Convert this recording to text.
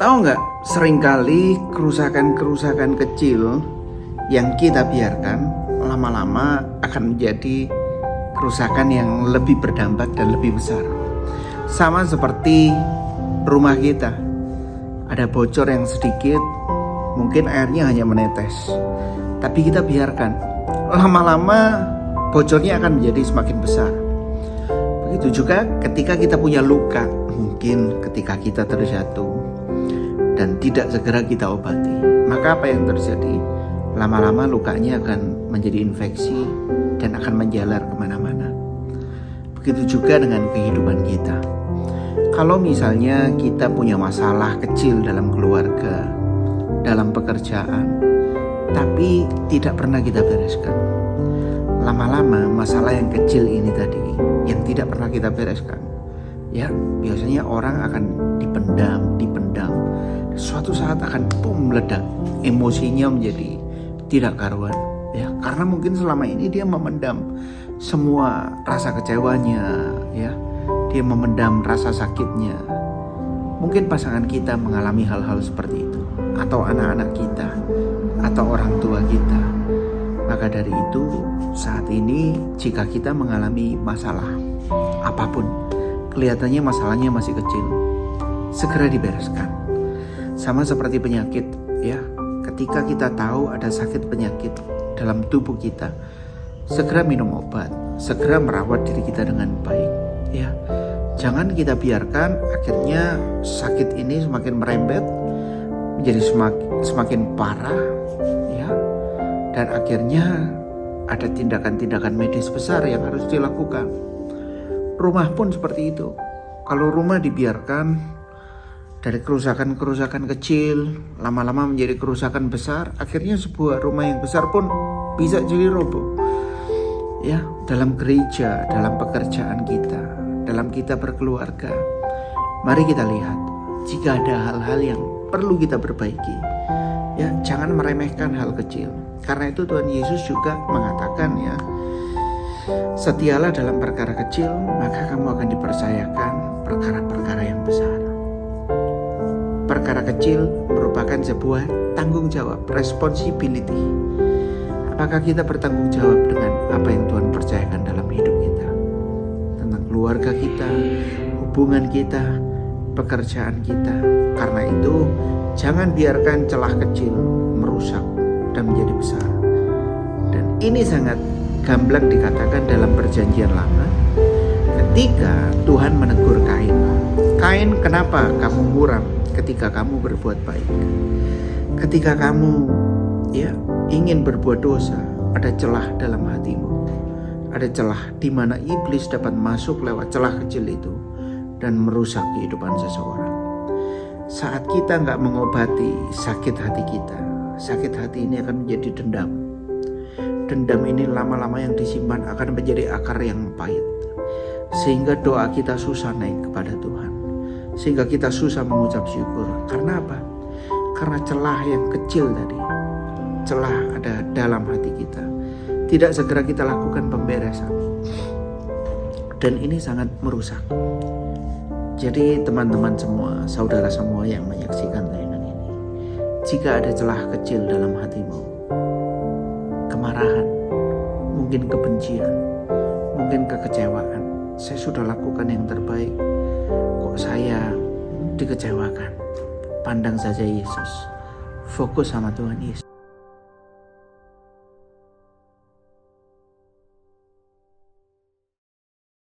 Tahu nggak, seringkali kerusakan-kerusakan kecil yang kita biarkan lama-lama akan menjadi kerusakan yang lebih berdampak dan lebih besar. Sama seperti rumah kita, ada bocor yang sedikit, mungkin airnya hanya menetes, tapi kita biarkan, lama-lama bocornya akan menjadi semakin besar. Begitu juga ketika kita punya luka, mungkin ketika kita terjatuh dan tidak segera kita obati, maka apa yang terjadi? Lama-lama lukanya akan menjadi infeksi dan akan menjalar kemana-mana. Begitu juga dengan kehidupan kita. Kalau misalnya kita punya masalah kecil dalam keluarga, dalam pekerjaan, tapi tidak pernah kita bereskan, lama-lama masalah yang kecil ini tadi, yang tidak pernah kita bereskan, ya biasanya orang akan dipendam, suatu saat akan meledak, emosinya menjadi tidak karuan, ya karena mungkin selama ini dia memendam semua rasa kecewanya, ya dia memendam rasa sakitnya. Mungkin pasangan kita mengalami hal-hal seperti itu, atau anak-anak kita, atau orang tua kita. Maka dari itu, saat ini jika kita mengalami masalah apapun, kelihatannya masalahnya masih kecil, segera dibereskan. Sama seperti penyakit, ya. Ketika kita tahu ada sakit penyakit dalam tubuh kita, segera minum obat, segera merawat diri kita dengan baik, ya. Jangan kita biarkan akhirnya sakit ini semakin merembet, menjadi semakin parah, ya. Dan akhirnya ada tindakan-tindakan medis besar yang harus dilakukan. Rumah pun seperti itu. Kalau rumah dibiarkan dari kerusakan-kerusakan kecil, lama-lama menjadi kerusakan besar, akhirnya sebuah rumah yang besar pun bisa jadi roboh. Ya, dalam gereja, dalam pekerjaan kita, dalam kita berkeluarga, mari kita lihat jika ada hal-hal yang perlu kita perbaiki. Ya, jangan meremehkan hal kecil. Karena itu Tuhan Yesus juga mengatakan, ya, setialah dalam perkara kecil, maka kamu akan dipercayakan perkara-perkara yang besar. Perkara kecil merupakan sebuah tanggung jawab, responsibility. Apakah kita bertanggung jawab dengan apa yang Tuhan percayakan dalam hidup kita? Tentang keluarga kita, hubungan kita, pekerjaan kita. Karena itu, jangan biarkan celah kecil merusak dan menjadi besar. Dan ini sangat gamblang dikatakan dalam Perjanjian Lama ketika Tuhan menegur Kain. Kain, kenapa kamu muram ketika kamu berbuat baik? Ketika kamu ingin berbuat dosa, ada celah dalam hatimu. Ada celah di mana iblis dapat masuk lewat celah kecil itu dan merusak kehidupan seseorang. Saat kita nggak mengobati sakit hati kita, sakit hati ini akan menjadi dendam. Dendam ini lama-lama yang disimpan akan menjadi akar yang pahit. Sehingga doa kita susah naik kepada Tuhan. Sehingga kita susah mengucap syukur. Karena apa? Karena celah yang kecil tadi, celah ada dalam hati kita, tidak segera kita lakukan pemberesan. Dan ini sangat merusak. Jadi teman-teman semua, saudara semua yang menyaksikan tayangan ini, jika ada celah kecil dalam hatimu, kemarahan, mungkin kebencian, mungkin kekecewaan, saya sudah lakukan yang terbaik, kok saya dikecewakan? Pandang saja Yesus, fokus sama Tuhan Yesus.